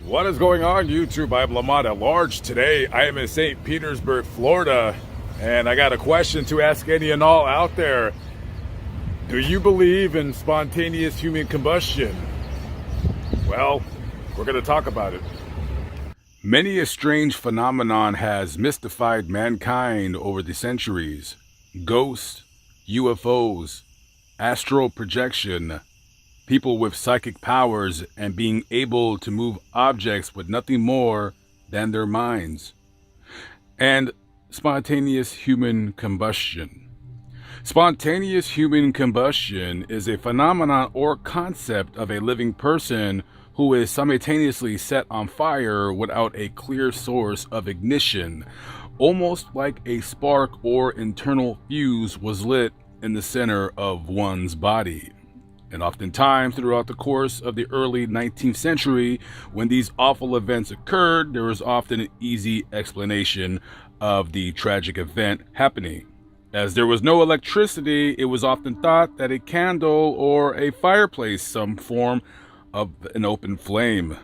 What is going on, YouTube? I'm Lamont at large. Today I am in St. Petersburg, Florida, and I got a question to ask any and all out there. Do you believe in spontaneous human combustion? Well, we're going to talk about it. Many a strange phenomenon has mystified mankind over the centuries. Ghosts, UFOs, astral projection, people with psychic powers and being able to move objects with nothing more than their minds, and spontaneous human combustion. Spontaneous human combustion is a phenomenon or concept of a living person who is simultaneously set on fire without a clear source of ignition, almost like a spark or internal fuse was lit in the center of one's body. And oftentimes throughout the course of the early 19th century, when these awful events occurred, there was often an easy explanation of the tragic event happening. As there was no electricity, it was often thought that a candle or a fireplace, some form of an open flame.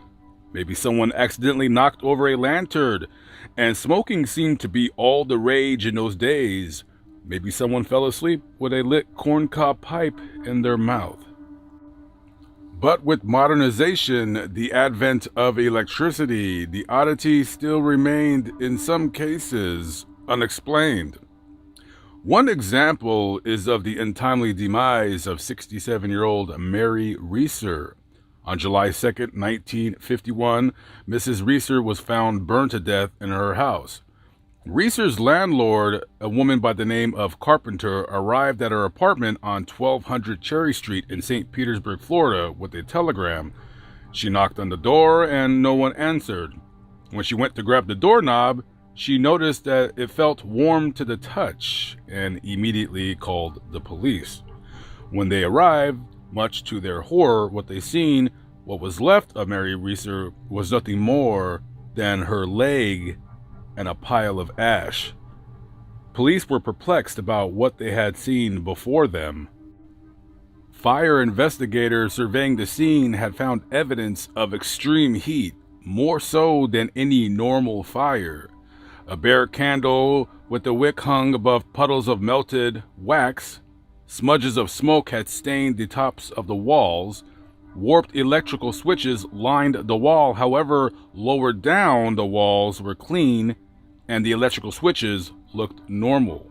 Maybe someone accidentally knocked over a lantern, and smoking seemed to be all the rage in those days. Maybe someone fell asleep with a lit corncob pipe in their mouth. But with modernization, the advent of electricity, the oddity still remained in some cases unexplained. One example is of the untimely demise of 67-year-old Mary Reeser. On July 2nd, 1951, Mrs. Reeser was found burned to death in her house. Reeser's landlord, a woman by the name of Carpenter, arrived at her apartment on 1200 Cherry Street in St. Petersburg, Florida, with a telegram. She knocked on the door and no one answered. When she went to grab the doorknob, she noticed that it felt warm to the touch and immediately called the police. When they arrived, much to their horror, what was left of Mary Reeser was nothing more than her leg and a pile of ash. Police were perplexed about what they had seen before them. Fire investigators surveying the scene had found evidence of extreme heat, more so than any normal fire. A bare candle with the wick hung above puddles of melted wax. Smudges of smoke had stained the tops of the walls. Warped electrical switches lined the wall, however, lower down the walls were clean and the electrical switches looked normal.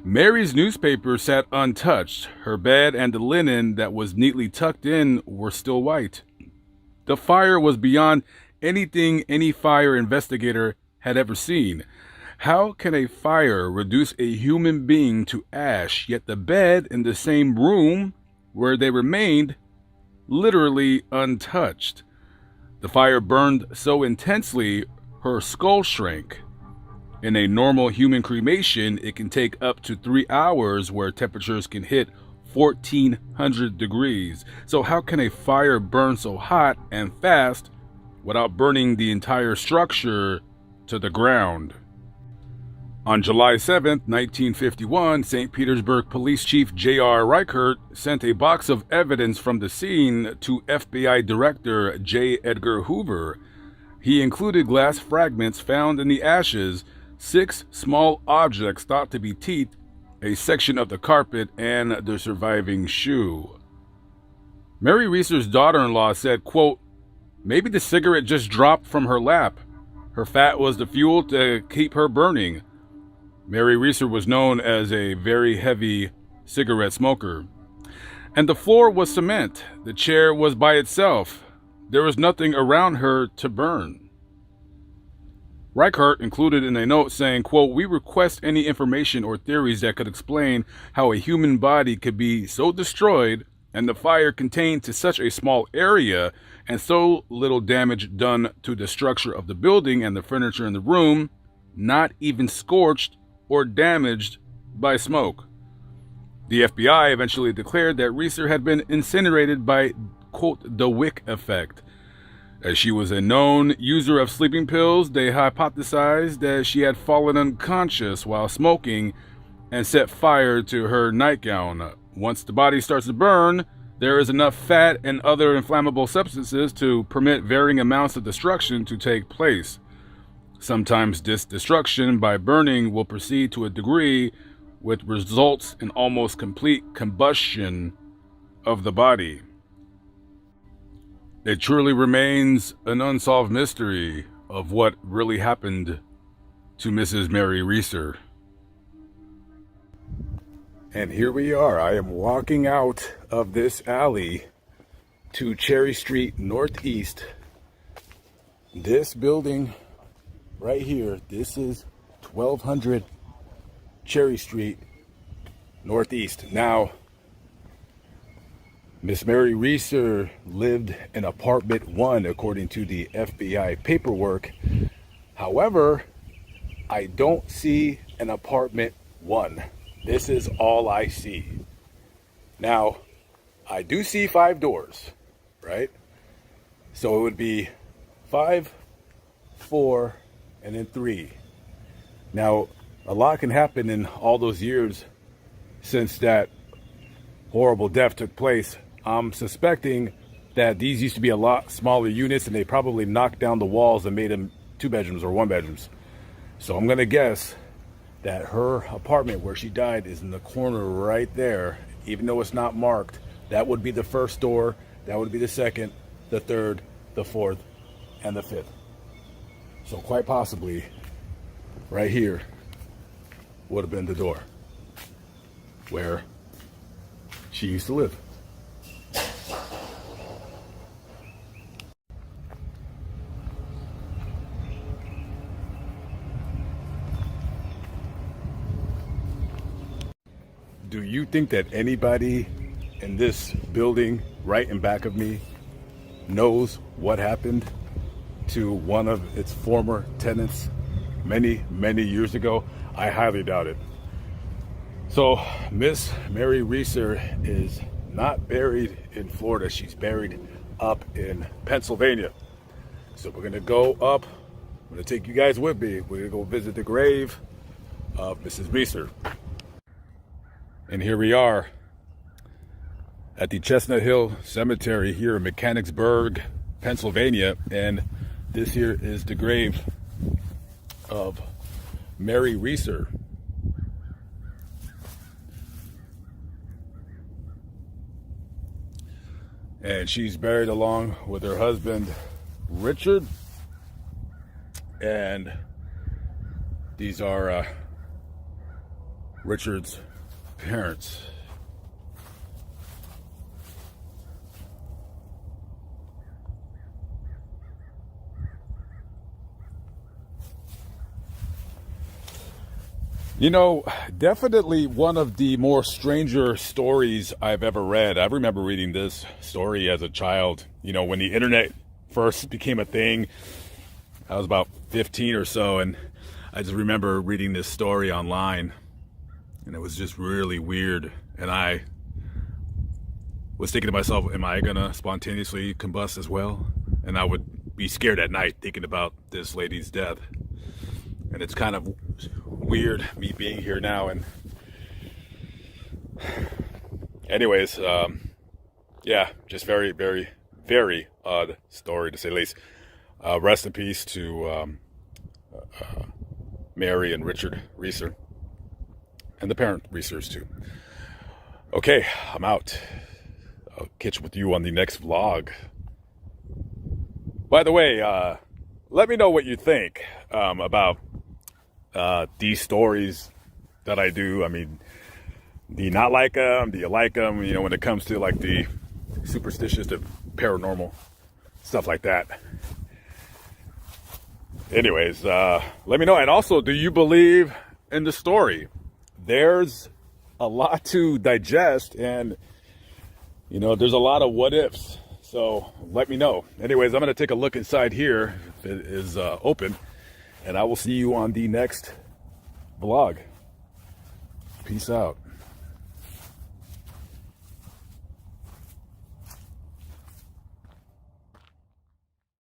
Mary's newspaper sat untouched. Her bed and the linen that was neatly tucked in were still white. The fire was beyond anything any fire investigator had ever seen. How can a fire reduce a human being to ash, yet the bed in the same room where they remained literally untouched? The fire burned so intensely, her skull shrank. In a normal human cremation, it can take up to 3 hours, where temperatures can hit 1400 degrees. So how can a fire burn so hot and fast without burning the entire structure to the ground? On July 7, 1951, St. Petersburg Police Chief J.R. Reichert sent a box of evidence from the scene to FBI Director J. Edgar Hoover. He included glass fragments found in the ashes, 6 small objects thought to be teeth, a section of the carpet, and the surviving shoe. Mary Reeser's daughter-in-law said, quote, "Maybe the cigarette just dropped from her lap. Her fat was the fuel to keep her burning." Mary Reeser was known as a very heavy cigarette smoker. And the floor was cement. The chair was by itself. There was nothing around her to burn. Reichert included in a note saying, quote, "We request any information or theories that could explain how a human body could be so destroyed and the fire contained to such a small area and so little damage done to the structure of the building and the furniture in the room, not even scorched or damaged by smoke." The FBI eventually declared that Reeser had been incinerated by, quote, "the wick effect." As she was a known user of sleeping pills, they hypothesized that she had fallen unconscious while smoking and set fire to her nightgown. Once the body starts to burn, there is enough fat and other inflammable substances to permit varying amounts of destruction to take place. Sometimes this destruction by burning will proceed to a degree which results in almost complete combustion of the body. It truly remains an unsolved mystery of what really happened to Mrs. Mary Reeser. And here we are. I am walking out of this alley to Cherry Street Northeast. This building right here, this is 1200 Cherry Street Northeast. Now, Miss Mary Reeser lived in apartment 1 according to the FBI paperwork. However, I don't see an apartment 1. This is all I see. Now, I do see 5 doors, right? So it would be 5, 4, and then 3. Now, a lot can happen in all those years since that horrible death took place. I'm suspecting that these used to be a lot smaller units and they probably knocked down the walls and made them 2 bedrooms or 1 bedrooms. So I'm gonna guess that her apartment where she died is in the corner right there. Even though it's not marked, that would be the first door, that would be the second, the third, the fourth, and the fifth. So quite possibly, right here would have been the door where she used to live. Do you think that anybody in this building right in back of me knows what happened to one of its former tenants many, many years ago? I highly doubt it. So Miss Mary Reeser is not buried in Florida. She's buried up in Pennsylvania. So we're gonna go up. I'm gonna take you guys with me. We're gonna go visit the grave of Mrs. Reeser. And here we are at the Chestnut Hill Cemetery here in Mechanicsburg, Pennsylvania. And this here is the grave of Mary Reeser. And she's buried along with her husband, Richard. And these are Richard's parents. You know, definitely one of the more stranger stories I've ever read. I remember reading this story as a child. You know, when the internet first became a thing, I was about 15 or so, and I just remember reading this story online, and it was just really weird. And I was thinking to myself, am I gonna spontaneously combust as well? And I would be scared at night thinking about this lady's death. And it's kind of weird me being here now. And anyways, yeah, just very, very, very odd story to say the least. Rest in peace to Mary and Richard Reeser, and the parent Reesers too. Okay, I'm out. I'll catch up with you on the next vlog. By the way, let me know what you think about these stories that I do. I mean, do you not like them? Do you like them? You know, when it comes to like the superstitious, the paranormal, stuff like that. Anyways, let me know. And also, do you believe in the story? There's a lot to digest, and you know, there's a lot of what ifs. So let me know. Anyways, I'm going to take a look inside here if it is open, and I will see you on the next vlog. Peace out.